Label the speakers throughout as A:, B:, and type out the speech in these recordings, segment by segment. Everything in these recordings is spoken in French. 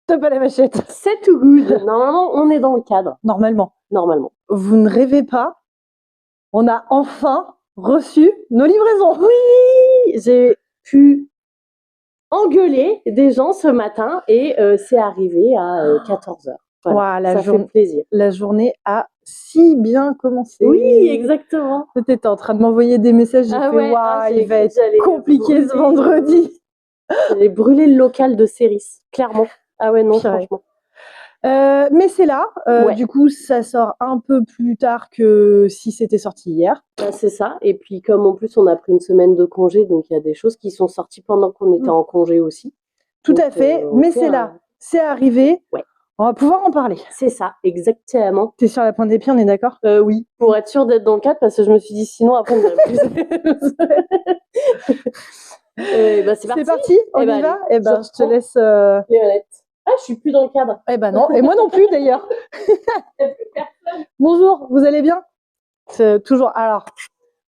A: T'as pas la machette.
B: C'est tout good. Normalement, on est dans le cadre.
A: Normalement.
B: Vous
A: ne rêvez pas. On a enfin reçu nos livraisons.
B: Oui, j'ai pu engueuler des gens ce matin et c'est arrivé à 14h. Voilà, ça fait plaisir.
A: La journée a si bien commencé.
B: Oui, exactement.
A: T'étais en train de m'envoyer des messages, j'ai fait waouh, il va être compliqué ce vendredi.
B: J'allais brûler le local de Céris, clairement. Ah ouais, non, franchement.
A: Mais c'est là, du coup ça sort un peu plus tard que si c'était sorti hier.
B: Bah, c'est ça, et puis comme en plus on a pris une semaine de congé, donc il y a des choses qui sont sorties pendant qu'on était en congé aussi.
A: Tout à fait, mais c'est là, c'est arrivé, on va pouvoir en parler.
B: C'est ça, exactement.
A: T'es sur la pointe des pieds, on est d'accord?
B: Oui, pour être sûr d'être dans le cadre, parce que je me suis dit sinon après on aurait plus. Bah, c'est
A: parti, on y va. Et ben je te laisse
B: les manettes. Ah, je suis plus dans le cadre.
A: Eh ben non, et moi non plus d'ailleurs. Bonjour, vous allez bien? Toujours. Alors,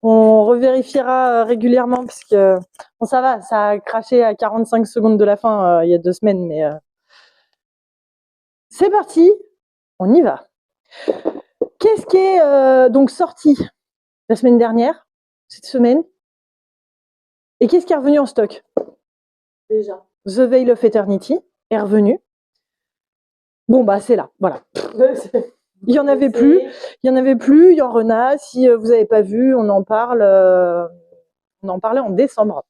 A: on revérifiera régulièrement parce que bon, ça va, ça a craché à 45 secondes de la fin il y a 2 semaines, mais c'est parti, on y va. Qu'est-ce qui est donc sorti la semaine dernière, cette semaine? Et qu'est-ce qui est revenu en stock?
B: Déjà.
A: The Veil of Eternity est revenu. Bon bah c'est là, voilà. Il y en avait plus, il y en rena. Si vous n'avez pas vu, on en parle. On en parlait en décembre.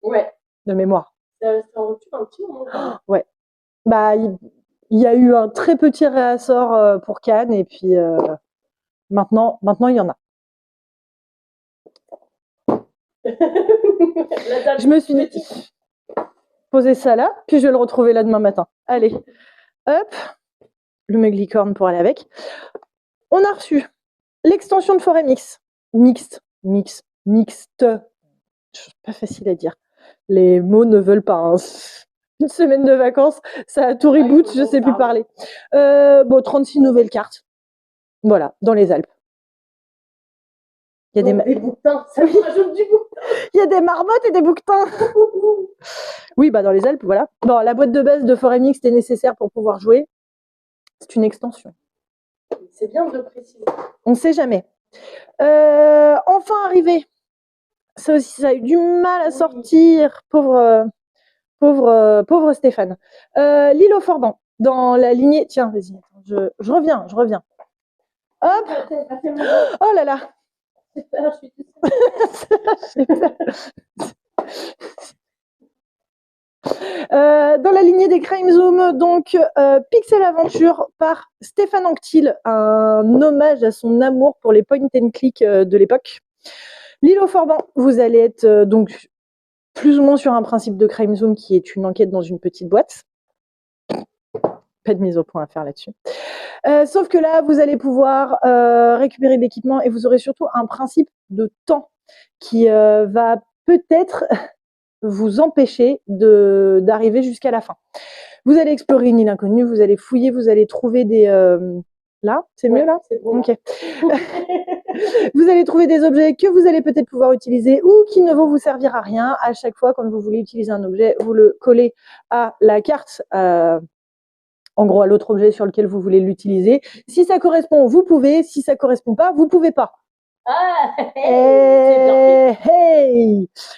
B: Ouais.
A: De mémoire.
B: Ça en recule un petit moment.
A: Ouais. Bah il y a eu un très petit réassort pour Cannes et puis maintenant il y en a. Je me suis dit poser ça là, puis je vais le retrouver là demain matin. Allez, hop, le Meglicorn pour aller avec. On a reçu l'extension de forêt mixte. Pas facile à dire. Les mots ne veulent pas. Hein. Une semaine de vacances, ça a tout reboot, je sais plus parler. Bon, 36 nouvelles cartes. Voilà, dans les Alpes.
B: Il y a des bouquetins, ça me rajoute du bouquetin.
A: Il y a des marmottes et des bouquetins. Oui, bah dans les Alpes, voilà. Bon, la boîte de base de forêt mixte est nécessaire pour pouvoir jouer. C'est une extension.
B: C'est bien de le préciser.
A: On ne sait jamais. Enfin arrivé. Ça aussi, ça a eu du mal à sortir, pauvre Stéphane. L'île au Forban, dans la lignée. Tiens, vas-y, je reviens. Hop. Oh là là. Dans la lignée des Crime Zoom, donc Pixel Aventure par Stéphane Anctil, un hommage à son amour pour les point and click de l'époque. L'île au Forban, vous allez être donc plus ou moins sur un principe de Crime Zoom qui est une enquête dans une petite boîte. Pas de mise au point à faire là-dessus. Sauf que là, vous allez pouvoir récupérer de l'équipement et vous aurez surtout un principe de temps qui va peut-être vous empêcher d'arriver jusqu'à la fin. Vous allez explorer une île inconnue, vous allez fouiller, vous allez trouver des... Là, c'est mieux là?
B: C'est bon.
A: Ok. Vous allez trouver des objets que vous allez peut-être pouvoir utiliser ou qui ne vont vous servir à rien. À chaque fois, quand vous voulez utiliser un objet, vous le collez à la carte, en gros à l'autre objet sur lequel vous voulez l'utiliser. Si ça correspond, vous pouvez. Si ça correspond pas, vous pouvez pas.
B: Ah, hey.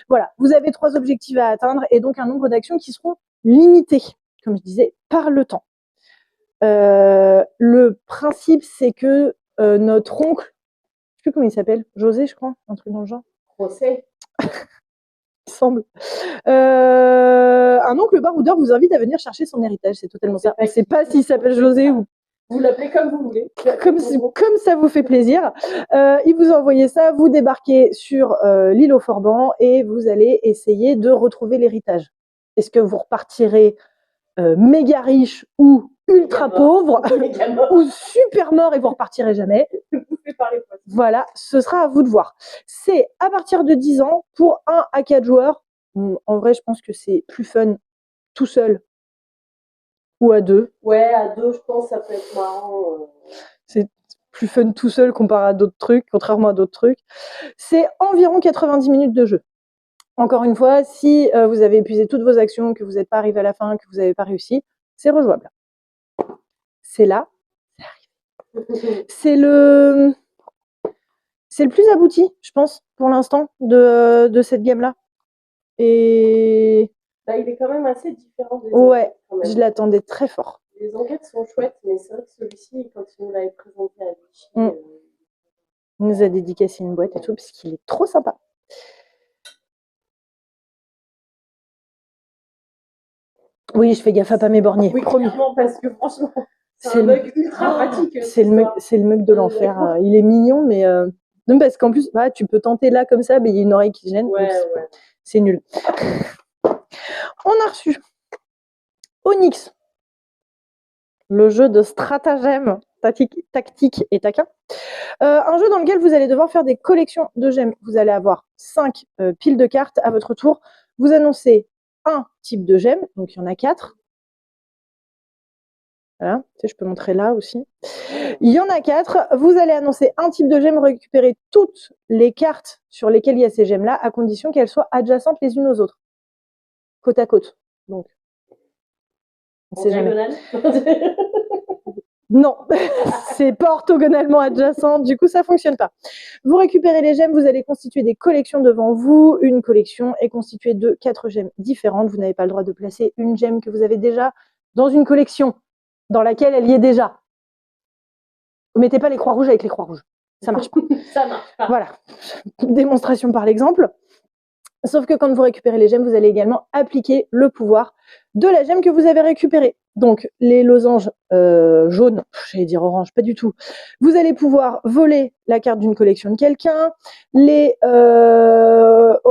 A: Voilà, vous avez 3 objectifs à atteindre et donc un nombre d'actions qui seront limitées, comme je disais, par le temps. Le principe, c'est que notre oncle, je sais plus comment il s'appelle, José, je crois, un truc dans le genre.
B: José.
A: Il semble. Un oncle baroudeur vous invite à venir chercher son héritage, c'est totalement ça. Je ne sais pas s'il s'appelle José ou...
B: Vous l'appelez comme vous voulez.
A: Comme ça vous fait plaisir. Il vous a envoyé ça, vous débarquez sur l'île au Forban et vous allez essayer de retrouver l'héritage. Est-ce que vous repartirez méga riche ou ultra pauvre ou super mort et vous repartirez jamais? Voilà, ce sera à vous de voir. C'est à partir de 10 ans pour 1 à 4 joueurs. En vrai, je pense que c'est plus fun tout seul ou à 2.
B: Ouais, à 2, je pense que ça peut être marrant.
A: C'est plus fun tout seul comparé à d'autres trucs, contrairement à d'autres trucs. C'est environ 90 minutes de jeu. Encore une fois, si vous avez épuisé toutes vos actions, que vous n'êtes pas arrivé à la fin, que vous n'avez pas réussi, c'est rejouable. C'est là, c'est le plus abouti, je pense, pour l'instant, de cette gamme-là. Et
B: bah, il est quand même assez différent des
A: ouais, je l'attendais très fort.
B: Les enquêtes sont chouettes, mais c'est vrai que celui-ci, quand il nous l'avait présenté à Vichy,
A: il nous a dédicacé une boîte et tout, parce qu'il est trop sympa. Oui, je fais gaffe à pas m'éborgner.
B: Oui,
A: promis.
B: Parce que franchement, c'est un mug ultra pratique.
A: C'est le mug de l'enfer. Il est mignon, mais non, parce qu'en plus, tu peux tenter là comme ça, mais il y a une oreille qui gêne.
B: Ouais.
A: C'est nul. On a reçu Onyx, le jeu de stratagème tactique et taquin. Un jeu dans lequel vous allez devoir faire des collections de gemmes. Vous allez avoir 5 piles de cartes à votre tour. Vous annoncez un type de gemme, donc il y en a 4. Voilà, je peux montrer là aussi. Il y en a 4. Vous allez annoncer un type de gemme, récupérer toutes les cartes sur lesquelles il y a ces gemmes-là, à condition qu'elles soient adjacentes les unes aux autres. Côte à côte. Donc, on sait jamais. Non, c'est pas orthogonalement adjacent, du coup ça fonctionne pas. Vous récupérez les gemmes, vous allez constituer des collections devant vous. Une collection est constituée de 4 gemmes différentes. Vous n'avez pas le droit de placer une gemme que vous avez déjà dans une collection dans laquelle elle y est déjà. Vous mettez pas les croix rouges avec les croix rouges. Ça marche pas.
B: Ça marche pas.
A: Voilà. Démonstration par l'exemple. Sauf que quand vous récupérez les gemmes, vous allez également appliquer le pouvoir de la gemme que vous avez récupérée. Donc, les losanges jaunes, j'allais dire orange, pas du tout. Vous allez pouvoir voler la carte d'une collection de quelqu'un. Les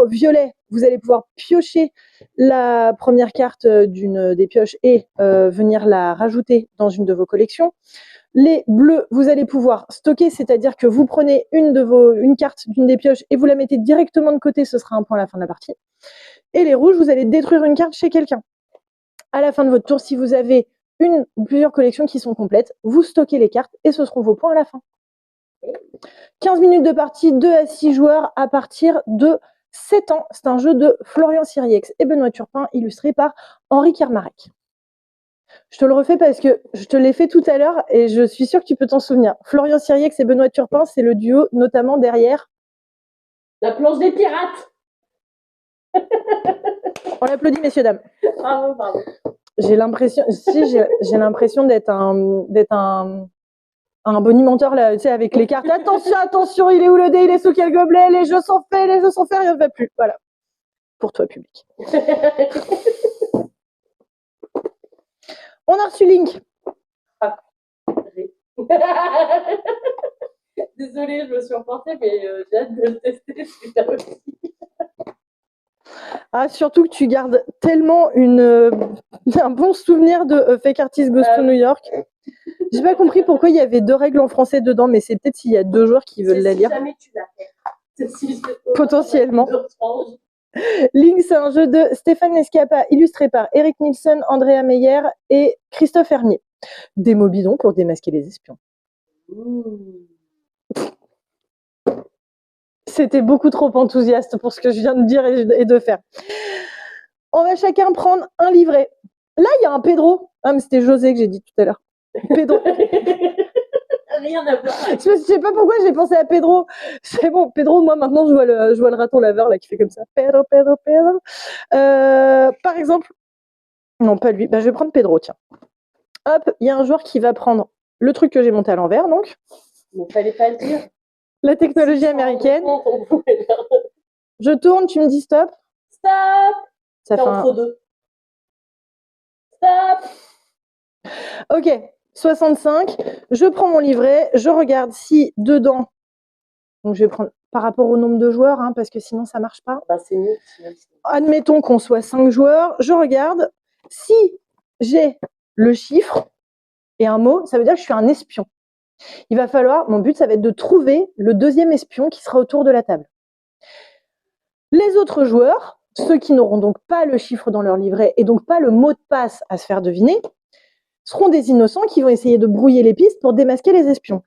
A: violets, vous allez pouvoir piocher la première carte d'une des pioches et venir la rajouter dans une de vos collections. Les bleus, vous allez pouvoir stocker, c'est-à-dire que vous prenez une carte d'une des pioches et vous la mettez directement de côté, ce sera un point à la fin de la partie. Et les rouges, vous allez détruire une carte chez quelqu'un. À la fin de votre tour, si vous avez une ou plusieurs collections qui sont complètes, vous stockez les cartes et ce seront vos points à la fin. 15 minutes de partie, 2 à 6 joueurs à partir de 7 ans. C'est un jeu de Florian Siriex et Benoît Turpin, illustré par Henri Kermarek. Je te le refais parce que je te l'ai fait tout à l'heure et je suis sûre que tu peux t'en souvenir. Florian Siriex et Benoît Turpin, c'est le duo notamment derrière
B: La planche des pirates.
A: On l'applaudit, messieurs, dames.
B: Bravo.
A: J'ai l'impression d'être un bonimenteur là, tu sais, avec les cartes. Attention, il est où le dé, il est sous quel gobelet, les jeux sont faits, rien ne va plus. Voilà. Pour toi, public. On a reçu Link.
B: Désolée, je me suis emportée, mais j'ai hâte de le tester.
A: Surtout que tu gardes tellement un bon souvenir de Fake Artist Goes to New York. J'ai pas compris pourquoi il y avait 2 règles en français dedans, mais c'est peut-être s'il y a 2 joueurs qui veulent la lire.
B: Si jamais tu la fais.
A: Potentiellement. Link, c'est un jeu de Stéphane Escapa, illustré par Eric Nielsen, Andrea Meyer et Christophe Hernier. Démo bidon pour démasquer les espions. C'était beaucoup trop enthousiaste pour ce que je viens de dire et de faire. On va chacun prendre un livret. Là, il y a un Pedro. Ah, mais c'était José que j'ai dit tout à l'heure. Pedro.
B: Rien à voir.
A: Je sais pas pourquoi j'ai pensé à Pedro. C'est bon, Pedro, moi maintenant je vois le raton laveur là qui fait comme ça. Pedro. Par exemple, non pas lui, je vais prendre Pedro, tiens. Hop, il y a un joueur qui va prendre le truc que j'ai monté à l'envers, donc.
B: Il fallait pas le dire.
A: La technologie américaine. Je tourne, tu me dis stop.
B: Stop.
A: Ça fait
B: entre deux. Stop.
A: Ok. 65, je prends mon livret, je regarde si dedans, donc je vais prendre par rapport au nombre de joueurs, parce que sinon ça marche pas.
B: C'est mieux.
A: Admettons qu'on soit 5 joueurs, je regarde si j'ai le chiffre et un mot, ça veut dire que je suis un espion. Il va falloir, mon but ça va être de trouver le deuxième espion qui sera autour de la table. Les autres joueurs, ceux qui n'auront donc pas le chiffre dans leur livret et donc pas le mot de passe à se faire deviner, seront des innocents qui vont essayer de brouiller les pistes pour démasquer les espions.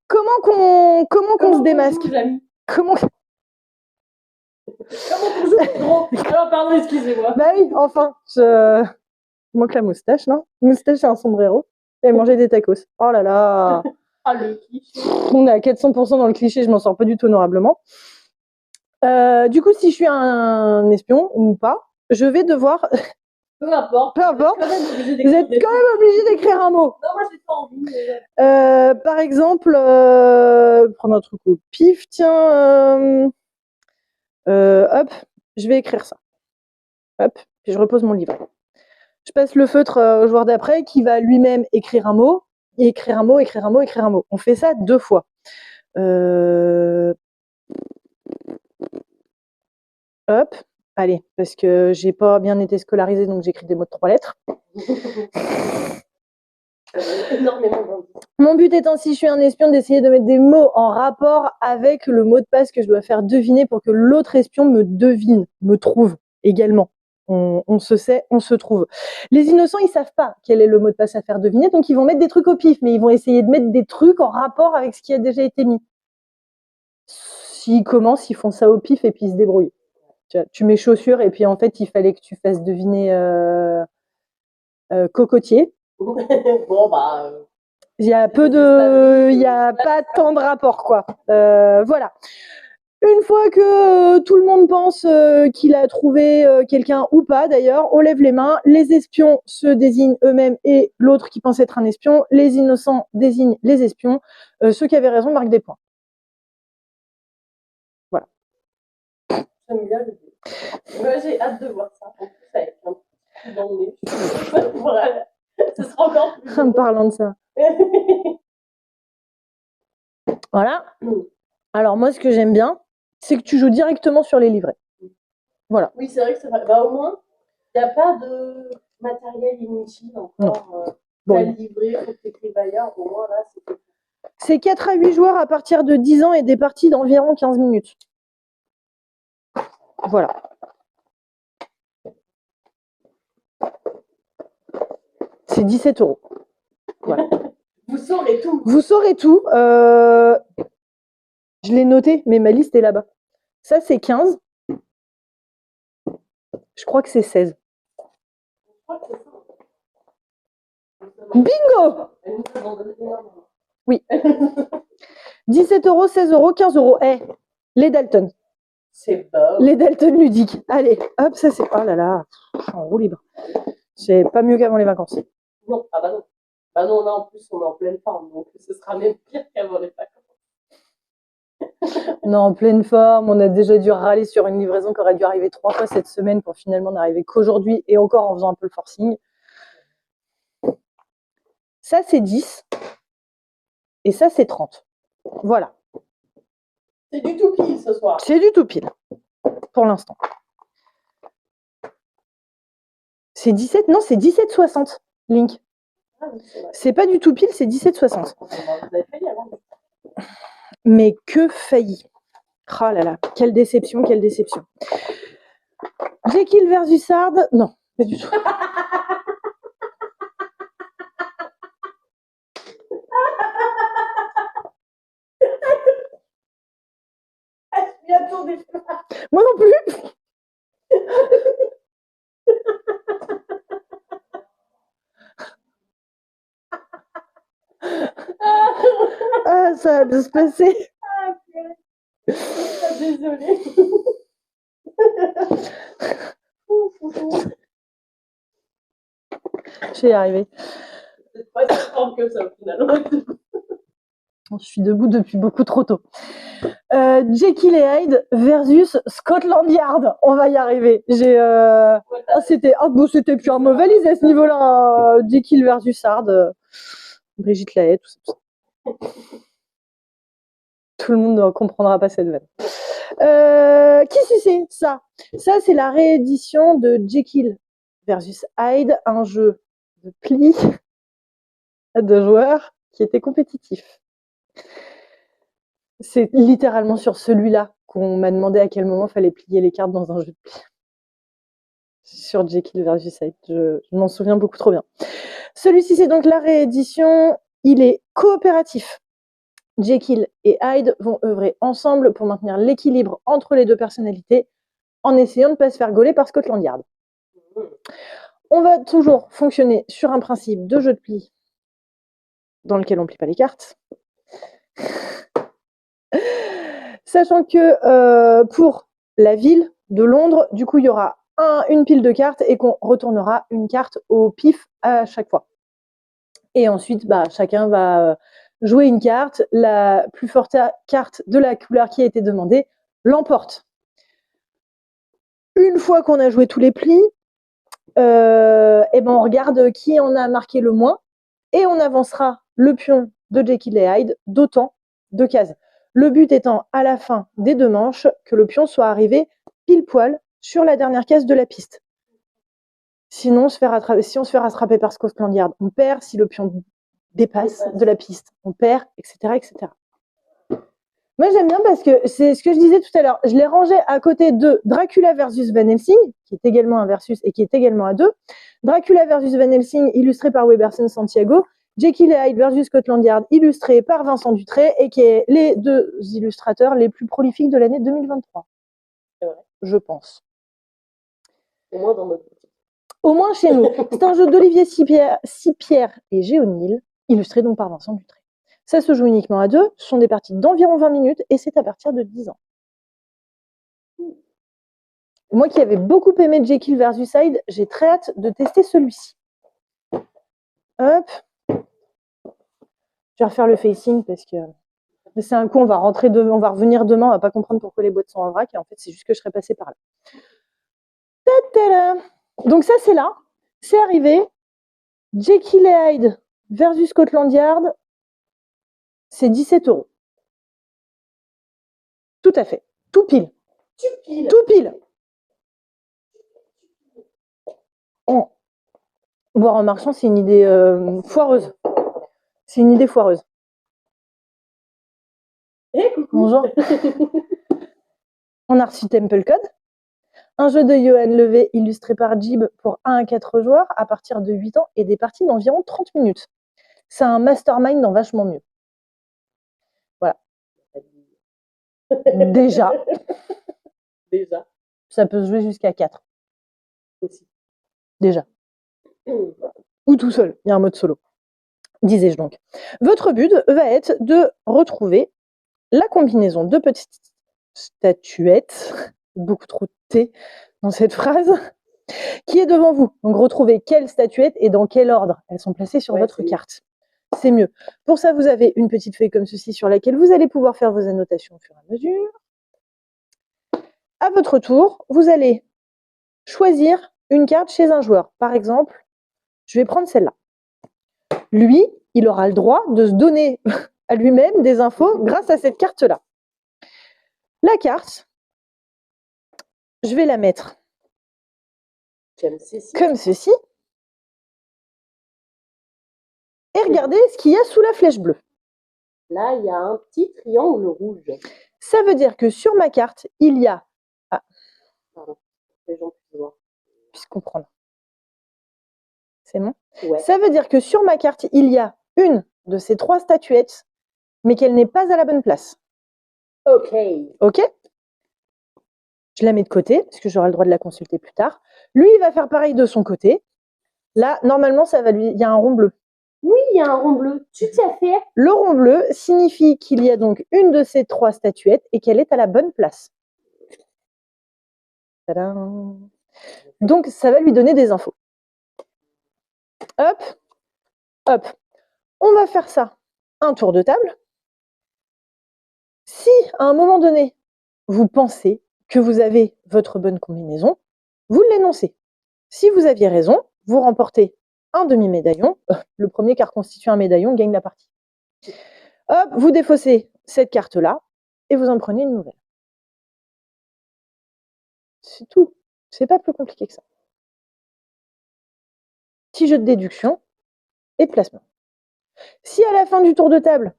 A: Comment qu'on se démasque? Comment
B: on joue, Pedro? Alors, pardon, excusez-moi.
A: Oui, enfin, Il manque la moustache, non? Moustache et un sombrero. Et manger des tacos. Oh là là.
B: Ah, le cliché.
A: On est à 400% dans le cliché, je m'en sors pas du tout honorablement. Du coup, si je suis un espion ou pas, je vais devoir...
B: Peu importe.
A: Peu importe. Vous êtes quand même obligé d'écrire un mot.
B: Non, moi, j'ai pas envie.
A: Par exemple, prendre un truc au pif, tiens... hop, je vais écrire ça. Hop, puis je repose mon livret. Je passe le feutre au joueur d'après qui va lui-même écrire un mot, écrire un mot, écrire un mot, écrire un mot. On fait ça 2 fois. Hop, allez, parce que j'ai pas bien été scolarisée, donc j'écris des mots de 3 lettres.
B: Énormément.
A: Mon but étant, si je suis un espion, d'essayer de mettre des mots en rapport avec le mot de passe que je dois faire deviner pour que l'autre espion me devine, me trouve également. On se sait, on se trouve. Les innocents, ils savent pas quel est le mot de passe à faire deviner, donc ils vont mettre des trucs au pif, mais ils vont essayer de mettre des trucs en rapport avec ce qui a déjà été mis. S'ils commencent, ils font ça au pif et puis ils se débrouillent. Tu mets chaussures et puis en fait, il fallait que tu fasses deviner cocotier.
B: Bon, bah...
A: Il y a pas tant de rapport, quoi. Voilà. Une fois que tout le monde pense qu'il a trouvé quelqu'un ou pas, d'ailleurs, on lève les mains. Les espions se désignent eux-mêmes et l'autre qui pense être un espion. Les innocents désignent les espions. Ceux qui avaient raison marquent des points. Voilà.
B: J'aime bien le jeu. Moi, j'ai hâte de voir ça. En plus, avec un petit dans le nez. Voilà. Ce sera encore plus.
A: En parlant de ça. Voilà. Alors moi, ce que j'aime bien, c'est que tu joues directement sur les livrets. Voilà.
B: Oui, c'est vrai que c'est vrai. Bah, au moins, il n'y a pas de matériel inutile encore. Bon. Livré, il faut que tu écrives ailleurs. Au moins, là,
A: c'est 4 à 8 joueurs à partir de 10 ans et des parties d'environ 15 minutes. Voilà. C'est 17 €. Voilà.
B: Vous saurez tout.
A: Vous saurez tout. Je l'ai noté, mais ma liste est là-bas. Ça, c'est 15. Je crois que c'est 16. Bingo! Oui. 17 €, 16 €, 15 €. Eh, les Dalton.
B: C'est beau.
A: Les Dalton ludiques. Allez, hop, ça c'est... Oh là là, je suis en roue libre. C'est pas mieux qu'avant les vacances.
B: Non, ah bah non. Bah non, là en plus on est en pleine forme, donc ce sera même pire qu'avant les vacances.
A: Non, en pleine forme, on a déjà dû râler sur une livraison qui aurait dû arriver 3 fois cette semaine pour finalement n'arriver qu'aujourd'hui et encore en faisant un peu le forcing. Ça c'est 10 et ça c'est 30. Voilà.
B: C'est du tout pile ce soir.
A: C'est du tout pile, pour l'instant. C'est 17? Non, c'est 17,60, Link.
B: Ah, oui,
A: c'est pas du tout pile, c'est 17,60.
B: Vous avez failli avant.
A: Mais que failli. Oh là là, quelle déception, quelle déception. Jekyll versus Hyde, non, pas du tout. Moi non plus. Ah, ça va bien se passer.
B: Désolée.
A: Je vais y arriver.
B: C'est pas si fort que ça au final.
A: Je suis debout depuis beaucoup trop tôt. Jekyll et Hyde versus Scotland Yard. On va y arriver. C'était plus un mauvais lise à ce niveau-là. Jekyll versus Hyde. Brigitte Lahaie, tout ça. Tout le monde ne comprendra pas cette vanne. Qui c'est ça? Ça, c'est la réédition de Jekyll versus Hyde, un jeu de pli à 2 joueurs qui était compétitif. C'est littéralement sur celui-là qu'on m'a demandé à quel moment il fallait plier les cartes dans un jeu de pli. Sur Jekyll versus Hyde, je m'en souviens beaucoup trop bien. Celui-ci, c'est donc la réédition. Il est coopératif. Jekyll et Hyde vont œuvrer ensemble pour maintenir l'équilibre entre les deux personnalités en essayant de ne pas se faire gauler par Scotland Yard. On va toujours fonctionner sur un principe de jeu de pli dans lequel on ne plie pas les cartes. Sachant que pour la ville de Londres, du coup, il y aura une pile de cartes et qu'on retournera une carte au pif à chaque fois. Et ensuite, chacun va jouer une carte. La plus forte carte de la couleur qui a été demandée l'emporte. Une fois qu'on a joué tous les plis, on regarde qui en a marqué le moins et on avancera le pion de Jekyll et Hyde d'autant de cases. Le but étant à la fin des 2 manches que le pion soit arrivé pile poil sur la dernière case de la piste. Sinon, si on se fait rattraper par Scotland Yard, on perd. Si le pion dépasse de la piste, on perd, etc., etc. Moi, j'aime bien parce que c'est ce que je disais tout à l'heure. Je l'ai rangé à côté de Dracula versus Van Helsing, qui est également un versus et qui est également à 2. Dracula versus Van Helsing, illustré par Weberson Santiago. Jekyll et Hyde versus Scotland Yard, illustré par Vincent Dutré, et qui est les 2 illustrateurs les plus prolifiques de l'année 2023.
B: C'est vrai.
A: Je pense.
B: Au moins dans notre boutique.
A: Au moins chez nous. C'est un jeu d'Olivier Sipierre et Géonil, illustré donc par Vincent Dutré. Ça se joue uniquement à 2, ce sont des parties d'environ 20 minutes et c'est à partir de 10 ans. Moi qui avais beaucoup aimé Jekyll versus Hyde, j'ai très hâte de tester celui-ci. Hop. Je vais refaire le facing parce que c'est un coup, on va revenir demain, on va pas comprendre pourquoi les boîtes sont en vrac et en fait c'est juste que je serais passée par là. Ta-ta-da. Donc ça c'est là, c'est arrivé. Jekyll et Hyde versus Scotland Yard, c'est 17 €. Tout à fait. Tout pile. Tout pile. Boire en marchant, c'est une idée foireuse. C'est une idée foireuse. Bonjour. On a reçu Temple Code, un jeu de Johan Levé illustré par Jib pour 1 à 4 joueurs à partir de 8 ans et des parties d'environ 30 minutes. C'est un mastermind dans vachement mieux. Voilà. Déjà. Ça peut se jouer jusqu'à 4.
B: Aussi.
A: Déjà. Ou tout seul, il y a un mode solo. Disais-je donc. Votre but va être de retrouver la combinaison de petites statuettes, beaucoup trop de T dans cette phrase, qui est devant vous. Donc retrouvez quelles statuettes et dans quel ordre elles sont placées sur votre carte. C'est mieux. Pour ça, vous avez une petite feuille comme ceci sur laquelle vous allez pouvoir faire vos annotations au fur et à mesure. À votre tour, vous allez choisir une carte chez un joueur. Par exemple, je vais prendre celle-là. Lui, il aura le droit de se donner à lui-même des infos grâce à cette carte-là. La carte, je vais la mettre comme ceci. Et regardez ce qu'il y a sous la flèche bleue.
B: Là, il y a un petit triangle rouge.
A: Ça veut dire que sur ma carte, il y a... Ah.
B: Pardon, les gens
A: puissent comprendre. C'est bon ?
B: Ouais.
A: Ça veut dire que sur ma carte, il y a une de ces 3 statuettes, mais qu'elle n'est pas à la bonne place.
B: Ok.
A: Ok ? Je la mets de côté, parce que j'aurai le droit de la consulter plus tard. Lui, il va faire pareil de son côté. Là, normalement, il y a un rond bleu.
B: Oui, il y a un rond bleu. Tout à fait.
A: Le rond bleu signifie qu'il y a donc une de ces 3 statuettes et qu'elle est à la bonne place. Tadam. Donc, ça va lui donner des infos. Hop, hop. On va faire ça un tour de table. Si, à un moment donné, vous pensez que vous avez votre bonne combinaison, vous l'énoncez. Si vous aviez raison, vous remportez un demi-médaillon. Le premier qui a reconstitué un médaillon gagne la partie. Hop, vous défaussez cette carte-là et vous en prenez une nouvelle. C'est tout. C'est pas plus compliqué que ça. Petit jeu de déduction et de placement. Si à la fin du tour de table,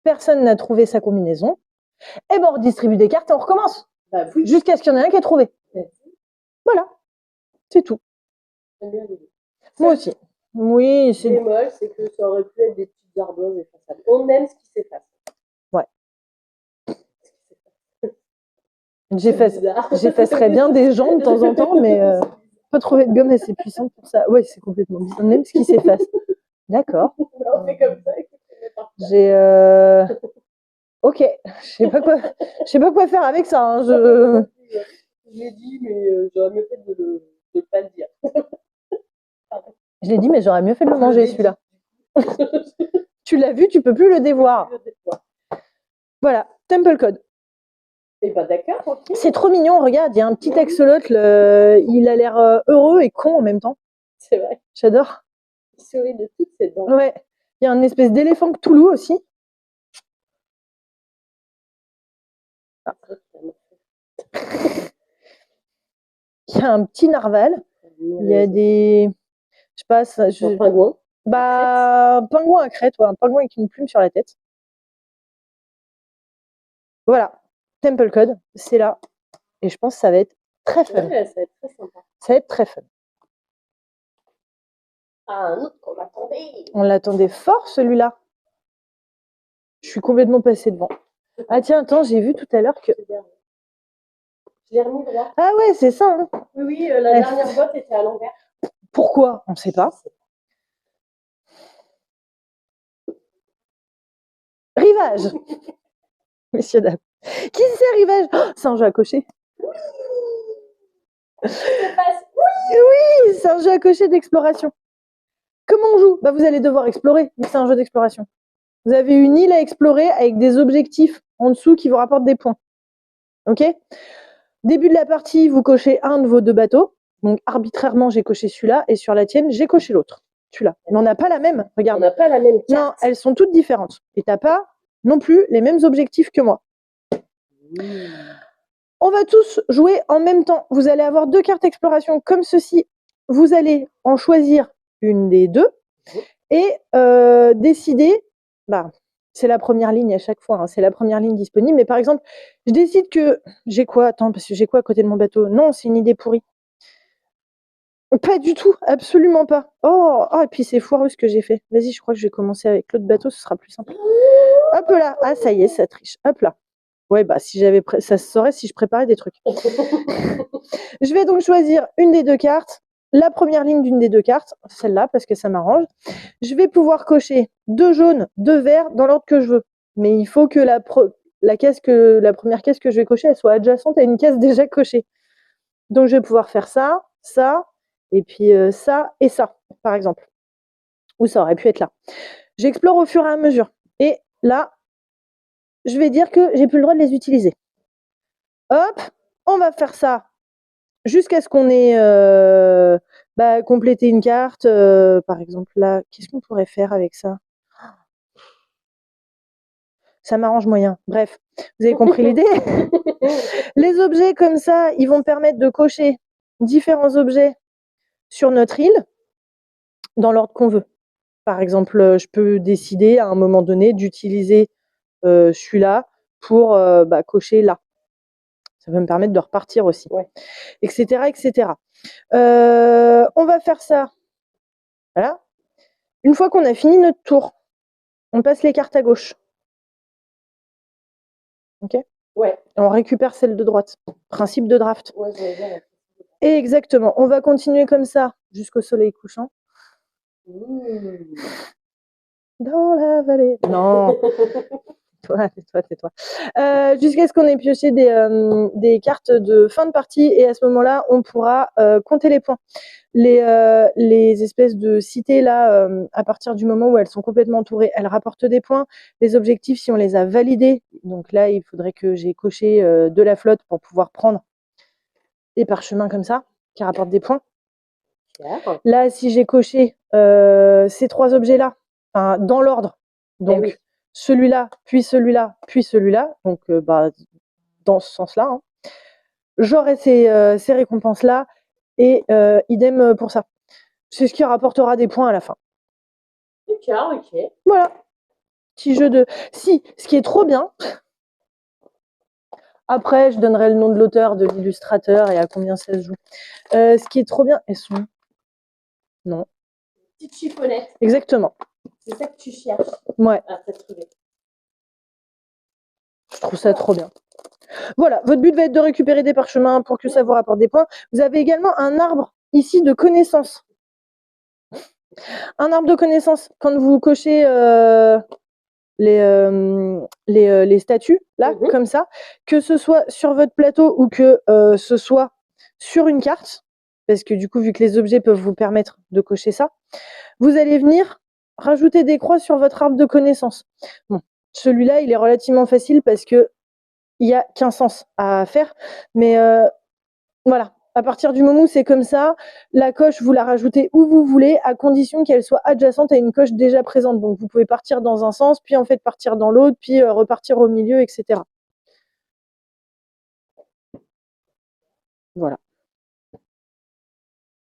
A: personne n'a trouvé sa combinaison, eh ben on redistribue des cartes et on recommence.
B: Bah, oui.
A: Jusqu'à ce qu'il y en ait un qui ait trouvé. Voilà. C'est tout. Moi aussi. Oui, c'est...
B: Le bémol, c'est que ça aurait pu être des petites ardoises effaçables. On aime ce qui s'efface.
A: Ouais. J'effacerais bien des gens de temps en temps, mais pas trouvé de gomme assez puissante pour ça. Ouais, c'est complètement bizarre. Même ce qui s'efface. D'accord.
B: On fait comme ça.
A: J'ai. Ok. Je sais pas quoi faire avec ça. Hein.
B: Je l'ai dit, mais j'aurais mieux fait de ne pas le dire.
A: Je l'ai dit, mais j'aurais mieux fait de le manger, celui-là. Tu l'as vu, tu peux plus le dévoir. Voilà, Temple Code.
B: Et bah d'accord, ok.
A: C'est trop mignon, regarde, il y a un petit axolotl, il a l'air heureux et con en même temps.
B: C'est vrai.
A: J'adore.
B: Il sourit de toutes ses dents.
A: Ouais, il y a un espèce d'éléphant Cthulhu aussi. Ah. Il y a un petit narval. Il y a des... Je sais pas...
B: Un pingouin.
A: Bah, un pingouin à crête, ouais, un pingouin avec une plume sur la tête. Voilà, Temple Code, c'est là. Et je pense que ça va être très fun.
B: Ouais, ça va être très sympa.
A: Ça va être très fun.
B: Ah, un autre qu'on l'attendait.
A: On l'attendait fort, celui-là. Je suis complètement passée devant. Ah tiens, attends, j'ai vu tout à l'heure que...
B: Je l'ai remis droit.
A: Ah ouais, c'est ça. Hein.
B: Oui, la dernière botte était à l'envers.
A: Pourquoi? On ne sait pas. Rivage. Messieurs, dames. Qui c'est Rivage? Oh, c'est un jeu à cocher.
B: Oui,
A: c'est un jeu à cocher d'exploration. Comment on joue? Bah, vous allez devoir explorer, mais c'est un jeu d'exploration. Vous avez une île à explorer avec des objectifs en dessous qui vous rapportent des points. Ok? Début de la partie, vous cochez un de vos 2 bateaux. Donc arbitrairement, j'ai coché celui-là et sur la tienne, j'ai coché l'autre. Celui-là. Mais on n'a pas la même. Regarde.
B: On n'a pas la même carte.
A: Non, elles sont toutes différentes. Et t'as pas non plus les mêmes objectifs que moi. On va tous jouer en même temps. Vous allez avoir 2 cartes exploration comme ceci. Vous allez en choisir une des 2 et décider. Bah, c'est la première ligne à chaque fois. Hein, c'est la première ligne disponible. Mais par exemple, je décide que j'ai quoi? Attends, parce que j'ai quoi à côté de mon bateau? Non, c'est une idée pourrie. Pas du tout, absolument pas. Oh, et puis c'est foireux ce que j'ai fait. Vas-y, je crois que je vais commencer avec l'autre bateau, ce sera plus simple. Hop là, ah ça y est, ça triche. Hop là. Ouais, bah si j'avais ça se saurait si je préparais des trucs. Je vais donc choisir une des 2 cartes, la première ligne d'une des 2 cartes, celle-là parce que ça m'arrange. Je vais pouvoir cocher 2 jaunes, 2 verts dans l'ordre que je veux. Mais il faut que la première caisse que je vais cocher, elle soit adjacente à une caisse déjà cochée. Donc je vais pouvoir faire ça, ça, et puis ça et ça, par exemple. Ou ça aurait pu être là. J'explore au fur et à mesure. Et là, je vais dire que j'ai plus le droit de les utiliser. Hop, on va faire ça jusqu'à ce qu'on ait complété une carte. Par exemple, là, qu'est-ce qu'on pourrait faire avec ça? Ça m'arrange moyen. Bref, vous avez compris l'idée. Les objets comme ça, ils vont permettre de cocher différents objets sur notre île dans l'ordre qu'on veut. Par exemple, je peux décider à un moment donné d'utiliser celui-là pour cocher là. Ça va me permettre de repartir aussi, etc., etc. On va faire ça. Voilà. Une fois qu'on a fini notre tour, on passe les cartes à gauche. Ok?
B: Ouais.
A: On récupère celle de droite. Principe de draft.
B: Ouais, j'allais dire.
A: Et exactement. On va continuer comme ça jusqu'au soleil couchant. Dans la vallée. Non. Tais-toi. Jusqu'à ce qu'on ait pioché des cartes de fin de partie et à ce moment-là, on pourra compter les points. Les espèces de cités là, à partir du moment où elles sont complètement entourées, elles rapportent des points. Les objectifs, si on les a validés, donc là, il faudrait que j'ai coché de la flotte pour pouvoir prendre des parchemins comme ça qui rapportent des points. Là, si j'ai coché ces 3 objets-là, dans l'ordre, donc celui-là, puis celui-là, puis celui-là, donc dans ce sens-là, hein, j'aurai ces récompenses-là et idem pour ça. C'est ce qui rapportera des points à la fin.
B: D'accord, ok.
A: Voilà. Petit jeu de... Si, ce qui est trop bien... Après, je donnerai le nom de l'auteur, de l'illustrateur et à combien ça se joue. Ce qui est trop bien... Elles sont... Non.
B: Petite chiffonnette.
A: Exactement.
B: C'est ça que tu cherches.
A: Ouais.
B: À trouver.
A: Je trouve ça trop bien. Voilà, votre but va être de récupérer des parchemins pour que ça vous rapporte des points. Vous avez également un arbre ici de connaissances. Un arbre de connaissances, quand vous cochez les statuts, là, comme ça, que ce soit sur votre plateau ou que ce soit sur une carte, parce que du coup, vu que les objets peuvent vous permettre de cocher ça, vous allez venir rajouter des croix sur votre arbre de connaissances. Bon, celui-là, il est relativement facile parce que il n'y a qu'un sens à faire, mais voilà. À partir du moment où c'est comme ça, la coche, vous la rajoutez où vous voulez, à condition qu'elle soit adjacente à une coche déjà présente. Donc, vous pouvez partir dans un sens, puis en fait partir dans l'autre, puis repartir au milieu, etc. Voilà.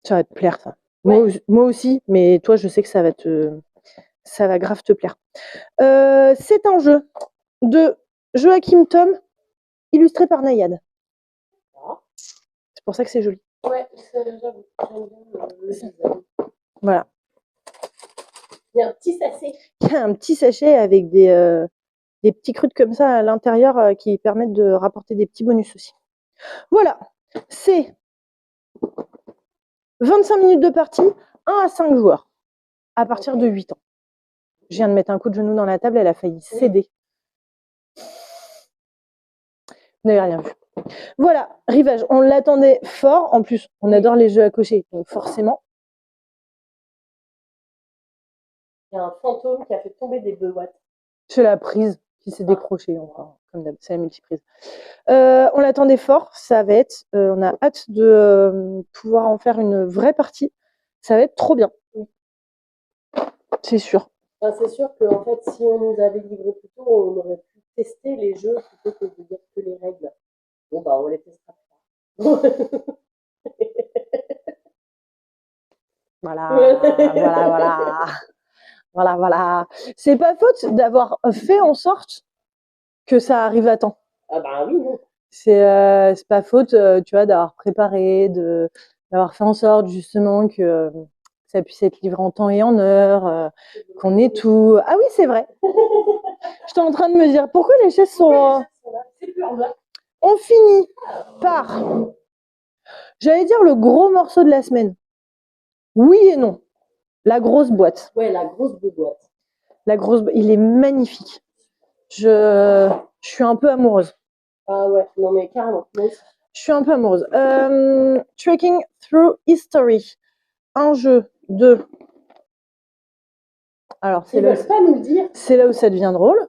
A: Ça va te plaire, ça. Ouais. Moi aussi, mais toi, je sais que ça va grave te plaire. C'est un jeu de Joachim Tom, illustré par Nayad. C'est pour ça que c'est joli.
B: Ouais, j'avoue.
A: Voilà.
B: Il y a un petit sachet.
A: Il y a un petit sachet avec des petits crus comme ça à l'intérieur qui permettent de rapporter des petits bonus aussi. Voilà, c'est 25 minutes de partie, 1 à 5 joueurs, à partir de 8 ans. Je viens de mettre un coup de genou dans la table, elle a failli céder. Vous n'avez rien vu. Voilà, Rivage, on l'attendait fort. En plus, on adore les jeux à cocher, donc forcément.
B: Il y a un fantôme qui a fait tomber des boîtes.
A: C'est la prise qui s'est décrochée, enfin, comme d'hab, c'est la multiprise. On l'attendait fort, ça va être, on a hâte de pouvoir en faire une vraie partie. Ça va être trop bien. C'est sûr.
B: Enfin, c'est sûr qu'en fait, si on nous avait livré plus tôt, on aurait pu tester les jeux plutôt que de dire que les règles. Bon, bah, on les testera plus.
A: Voilà. C'est pas faute d'avoir fait en sorte que ça arrive à temps.
B: Ah bah oui, non.
A: C'est pas faute, tu vois, d'avoir préparé, d'avoir fait en sorte justement que ça puisse être livré en temps et en heure, qu'on ait tout. Ah oui, c'est vrai. J'étais en train de me dire, pourquoi les chaises sont là? On finit par, j'allais dire le gros morceau de la semaine. Oui et non. La grosse boîte.
B: Ouais, la grosse boîte.
A: Il est magnifique. Je suis un peu amoureuse.
B: Ah ouais, non mais carrément.
A: Je suis un peu amoureuse. Trekking Through History. Un jeu de... Alors,
B: c'est là, pas nous le dire.
A: C'est là où ça devient drôle.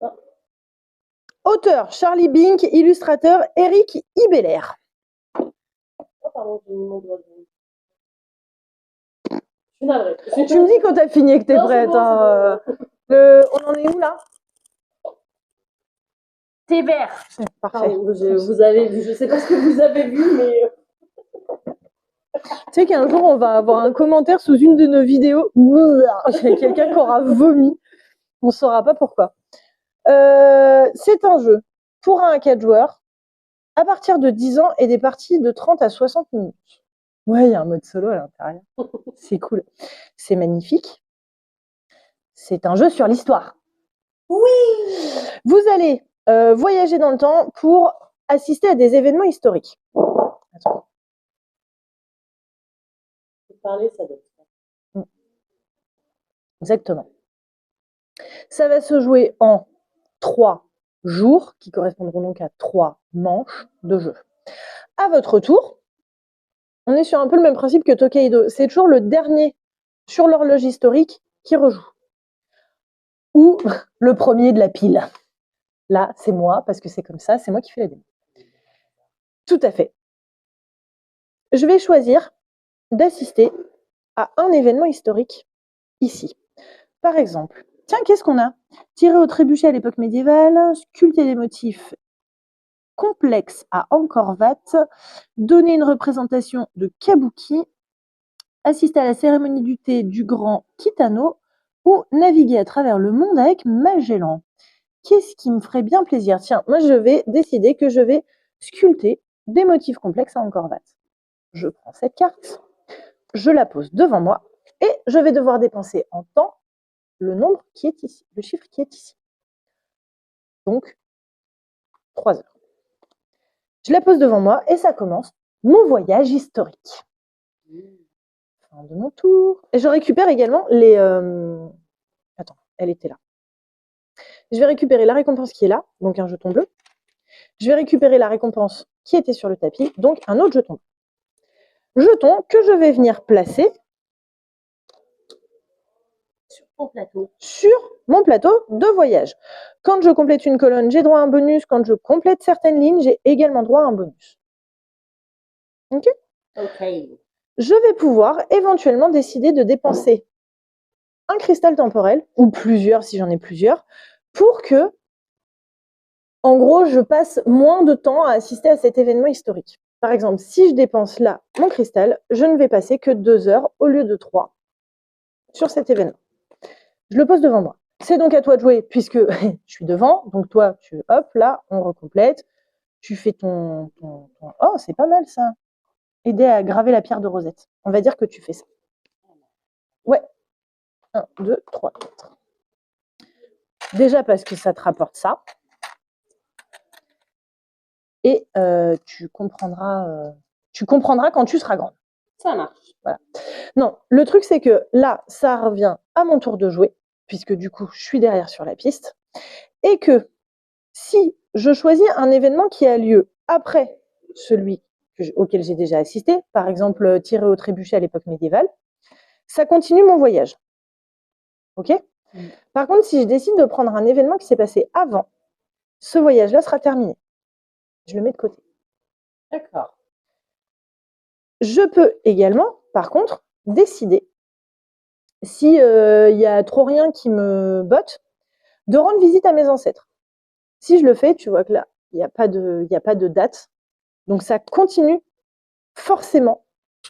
A: Ah. Auteur, Charlie Bink. Illustrateur, Eric Ibeler.
B: Oh, pardon, j'ai mis mon doigt dedans. Je suis navrée.
A: Tu me dis quand t'as fini et que t'es prête.
B: Bon,
A: hein. On en est où là?
B: Thé vert.
A: Parfait.
B: Pardon, vous avez vu, je sais pas ce que vous avez vu, mais...
A: Tu sais qu'un jour, on va avoir un commentaire sous une de nos vidéos. Il y a quelqu'un qui aura vomi. On ne saura pas pourquoi. C'est un jeu pour 1 à 4 joueurs à partir de 10 ans et des parties de 30 à 60 minutes. Ouais, il y a un mode solo à l'intérieur. C'est cool. C'est magnifique. C'est un jeu sur l'histoire.
B: Oui.
A: Vous allez voyager dans le temps pour assister à des événements historiques. Attends.
B: Parler, ça doit.
A: Exactement. Ça va se jouer en 3 jours, qui correspondront donc à 3 manches de jeu. À votre tour, on est sur un peu le même principe que Tokaido. C'est toujours le dernier sur l'horloge historique qui rejoue. Ou le premier de la pile. Là, c'est moi, parce que c'est comme ça, c'est moi qui fais la démo. Tout à fait. Je vais choisir d'assister à un événement historique ici. Par exemple, tiens, qu'est-ce qu'on a? Tirer au trébuchet à l'époque médiévale, sculpter des motifs complexes à Angkor Wat, donner une représentation de kabuki, assister à la cérémonie du thé du grand Kitano ou naviguer à travers le monde avec Magellan. Qu'est-ce qui me ferait bien plaisir? Tiens, moi je vais décider que je vais sculpter des motifs complexes à Angkor Wat. Je prends cette carte, je la pose devant moi et je vais devoir dépenser en temps le nombre qui est ici, le chiffre qui est ici. Donc, 3 heures. Je la pose devant moi et ça commence mon voyage historique. Fin de mon tour. Et je récupère également les... Attends, elle était là. Je vais récupérer la récompense qui est là, donc un jeton bleu. Je vais récupérer la récompense qui était sur le tapis, donc un autre jeton. Jeton que je vais venir placer sur mon plateau de voyage. Quand je complète une colonne, j'ai droit à un bonus. Quand je complète certaines lignes, j'ai également droit à un bonus. Ok. Je vais pouvoir éventuellement décider de dépenser un cristal temporel, ou plusieurs si j'en ai plusieurs, pour que, en gros, je passe moins de temps à assister à cet événement historique. Par exemple, si je dépense là mon cristal, je ne vais passer que 2 heures au lieu de 3 sur cet événement. Je le pose devant moi. C'est donc à toi de jouer puisque je suis devant. Donc toi, hop, là, on recomplète. Tu fais ton... Oh, c'est pas mal ça. Aider à graver la pierre de Rosette. On va dire que tu fais ça. Ouais. 1, 2, 3, 4. Déjà parce que ça te rapporte ça. Et tu comprendras quand tu seras grand.
B: Ça marche.
A: Voilà. Non, le truc c'est que là, ça revient à mon tour de jouer, puisque du coup, je suis derrière sur la piste. Et que si je choisis un événement qui a lieu après celui auquel j'ai déjà assisté, par exemple tirer au trébuchet à l'époque médiévale, ça continue mon voyage. Ok ? Par contre, si je décide de prendre un événement qui s'est passé avant, ce voyage-là sera terminé. Je le mets de côté.
B: D'accord.
A: Je peux également, par contre, décider, si y a trop rien qui me botte, de rendre visite à mes ancêtres. Si je le fais, tu vois que là, il n'y a pas de date. Donc ça continue forcément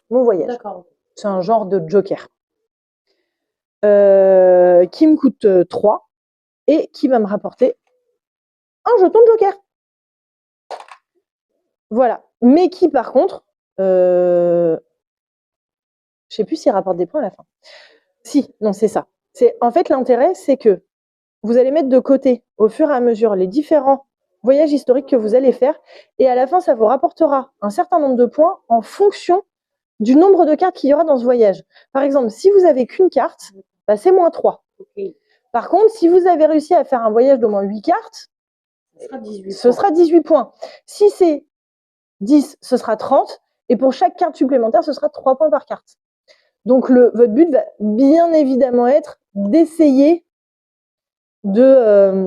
A: mon voyage. C'est un genre de joker. Qui me coûte 3 et qui va me rapporter un jeton de joker. Voilà. Mais qui, par contre, je ne sais plus s'il rapporte des points à la fin. Si, non, c'est ça. En fait, l'intérêt, c'est que vous allez mettre de côté, au fur et à mesure, les différents voyages historiques que vous allez faire. Et à la fin, ça vous rapportera un certain nombre de points en fonction du nombre de cartes qu'il y aura dans ce voyage. Par exemple, si vous n'avez qu'une carte, bah, c'est -3. Par contre, si vous avez réussi à faire un voyage d'au moins 8 cartes, ce sera 18 points. Si c'est 10, ce sera 30. Et pour chaque carte supplémentaire, ce sera 3 points par carte. Donc, votre but va bien évidemment être d'essayer d'avoir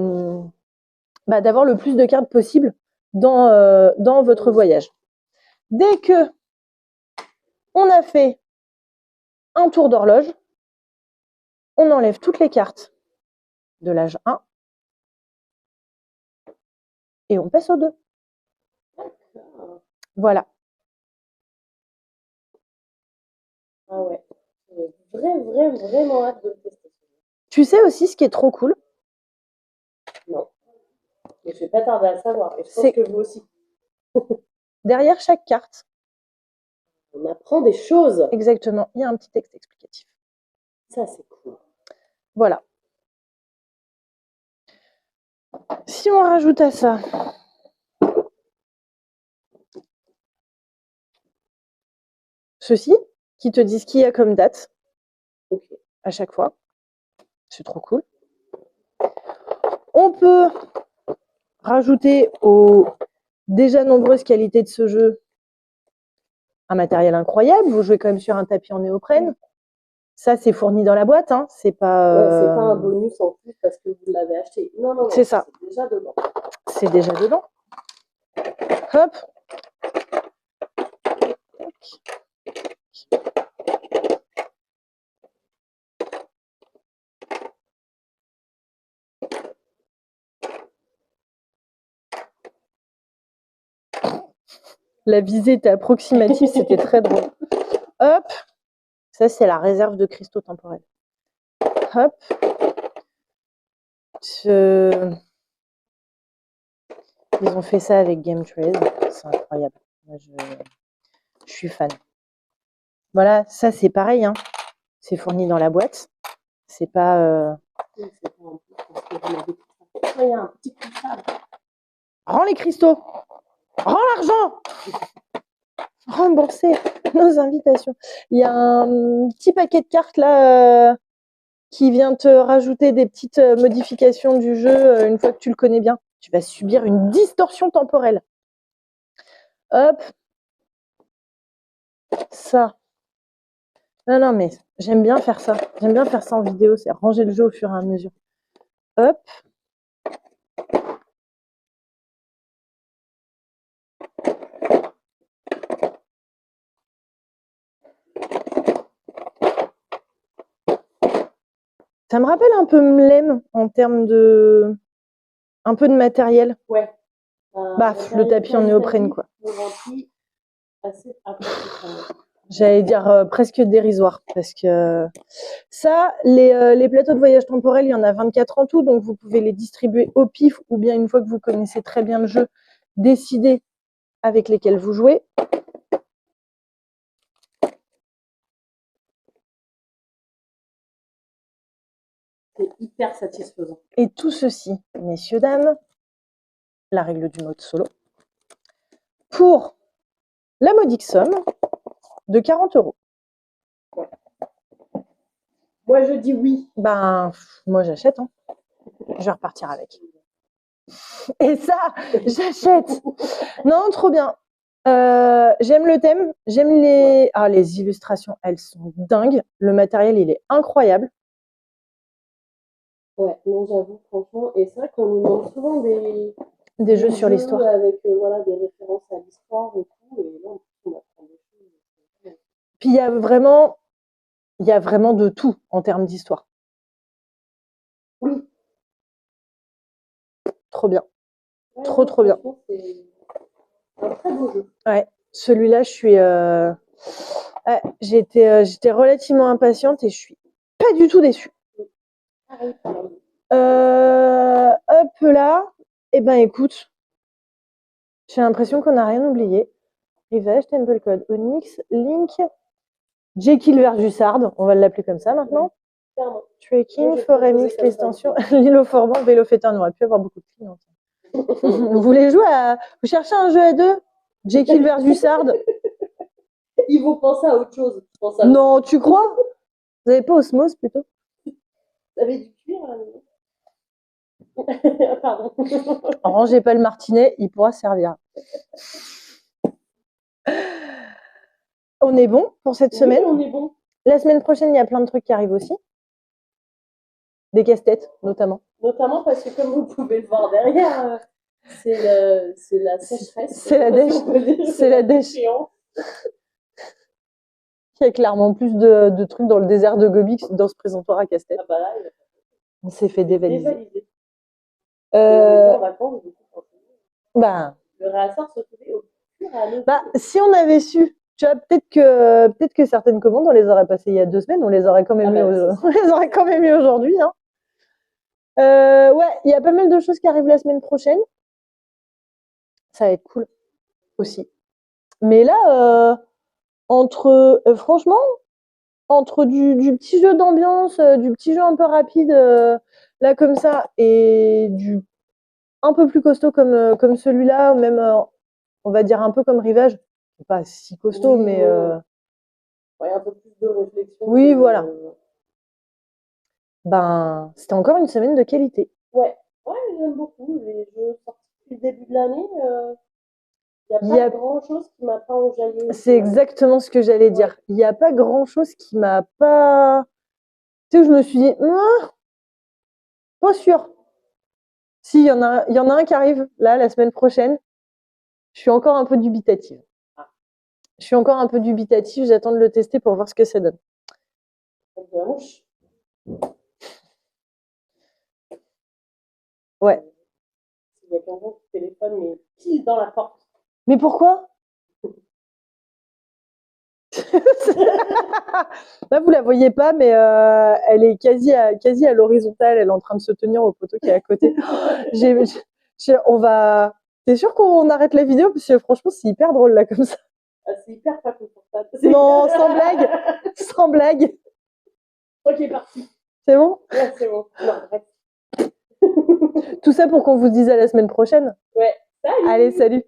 A: le plus de cartes possible dans votre voyage. Dès que on a fait un tour d'horloge, on enlève toutes les cartes de l'âge 1 et on passe au 2. Voilà.
B: Ah ouais. Vraiment hâte de le tester.
A: Tu sais aussi ce qui est trop cool?
B: Non. Mais je vais pas tarder à savoir. Et je pense que vous aussi.
A: Derrière chaque carte,
B: on apprend des choses.
A: Exactement. Il y a un petit texte explicatif.
B: Ça, c'est cool.
A: Voilà. Si on rajoute à ça ceci, qui te dit ce qu'il y a comme date, à chaque fois, c'est trop cool. On peut rajouter aux déjà nombreuses qualités de ce jeu un matériel incroyable. Vous jouez quand même sur un tapis en néoprène. Ça, c'est fourni dans la boîte. Hein. C'est pas,
B: c'est pas un bonus en plus parce que vous l'avez acheté. Non.
A: C'est ça.
B: C'est déjà dedans.
A: C'est déjà dedans. Hop. La visée était approximative, c'était très drôle. Hop. Ça, c'est la réserve de cristaux temporels. Hop. Ils ont fait ça avec Game Trace. C'est incroyable. Moi, je suis fan. Voilà, ça, c'est pareil. Hein. C'est fourni dans la boîte. C'est pas...
B: Il y a un petit cristal.
A: Rends les cristaux. Rends l'argent! Rembourser nos invitations. Il y a un petit paquet de cartes là qui vient te rajouter des petites modifications du jeu une fois que tu le connais bien. Tu vas subir une distorsion temporelle. Hop. Ça. Non, mais j'aime bien faire ça. J'aime bien faire ça en vidéo, c'est ranger le jeu au fur et à mesure. Hop. Ça me rappelle un peu Mlem en termes de... un peu de matériel.
B: Ouais.
A: Baf, le tapis en néoprène, quoi. J'allais dire presque dérisoire, parce que ça, les plateaux de voyage temporel, il y en a 24 en tout, donc vous pouvez les distribuer au pif, ou bien une fois que vous connaissez très bien le jeu, décider avec lesquels vous jouez.
B: C'est hyper satisfaisant.
A: Et tout ceci, messieurs, dames, la règle du mode solo, pour la modique somme de 40 €.
B: Ouais. Moi, je dis oui.
A: Ben, moi, j'achète. Hein. Je vais repartir avec. Et ça, j'achète. Non, trop bien. J'aime le thème, j'aime les illustrations, elles sont dingues. Le matériel, il est incroyable.
B: Ouais, non, j'avoue, franchement. Et c'est vrai qu'on nous demande souvent
A: des jeux sur l'histoire.
B: Avec voilà, des références à l'histoire et tout. Et là, on apprend des choses.
A: Puis il y a vraiment de tout en termes d'histoire.
B: Oui.
A: Trop bien.
B: Ouais,
A: trop bien.
B: C'est un très beau jeu.
A: Ouais, celui-là, je suis... j'étais relativement impatiente et je suis pas du tout déçue. Hop là, et ben écoute, j'ai l'impression qu'on n'a rien oublié. Rivage, Temple Code, Onyx, Link, Jekyll versus Sard, on va l'appeler comme ça maintenant. Trekking, Forêt Mix, l'extension, l'île au Forban, Vélo Fétin, on aurait pu avoir beaucoup de clients. Vous voulez jouer à... Vous cherchez un jeu à deux? Jekyll versus Sard.
B: Ils vont penser à autre chose.
A: Non, tu crois? Vous n'avez pas Osmose plutôt?
B: Vous avez du cuir là? Pardon.
A: Rangez pas le martinet, il pourra servir. On est bon pour cette semaine?
B: On est bon.
A: La semaine prochaine, il y a plein de trucs qui arrivent aussi. Des casse-têtes, notamment.
B: Notamment parce que, comme vous pouvez le voir derrière, c'est la sécheresse.
A: C'est la dèche. C'est la dèche. Il y a clairement plus de trucs dans le désert de Gobi que dans ce présentoir à casse-tête.
B: Ah bah là,
A: on s'est fait dévaliser.
B: En vacances,
A: bah,
B: le réassort se faisait au fur et à mesure.
A: Bah, si on avait su, tu vois, peut-être que certaines commandes, on les aurait passées il y a 2 semaines, on les aurait quand même mis aujourd'hui. Hein. Ouais, il y a pas mal de choses qui arrivent la semaine prochaine. Ça va être cool aussi. Mais là, franchement, entre du petit jeu d'ambiance, du petit jeu un peu rapide, là comme ça, et du un peu plus costaud comme celui-là, même on va dire un peu comme Rivage, pas si costaud, oui, mais
B: ouais, un peu plus de réflexion.
A: Oui, voilà. Ben, c'était encore une semaine de qualité.
B: Ouais, j'aime beaucoup les jeux sortis depuis le début de l'année. Il n'y a pas grand-chose qui m'a pas enjaillé.
A: C'est exactement ce que j'allais dire. Il n'y a pas grand-chose qui m'a pas... Tu sais, je me suis dit, pas sûr. Si, il y en a un qui arrive, là, la semaine prochaine. Je suis encore un peu dubitative. J'attends de le tester pour voir ce que ça donne. Ouais.
B: Il y a quelqu'un qui téléphone, mais pile dans la porte.
A: Mais pourquoi? Là, vous la voyez pas, mais elle est quasi à l'horizontale. Elle est en train de se tenir au poteau qui est à côté. T'es sûr qu'on arrête la vidéo? Parce que franchement, c'est hyper drôle là comme ça.
B: Ah, c'est hyper pas confortable.
A: Non, sans blague. Sans blague.
B: Ok, parti.
A: C'est bon?
B: Ouais, c'est bon. Non, bref.
A: Tout ça pour qu'on vous dise à la semaine prochaine.
B: Ouais. Salut.
A: Allez, salut.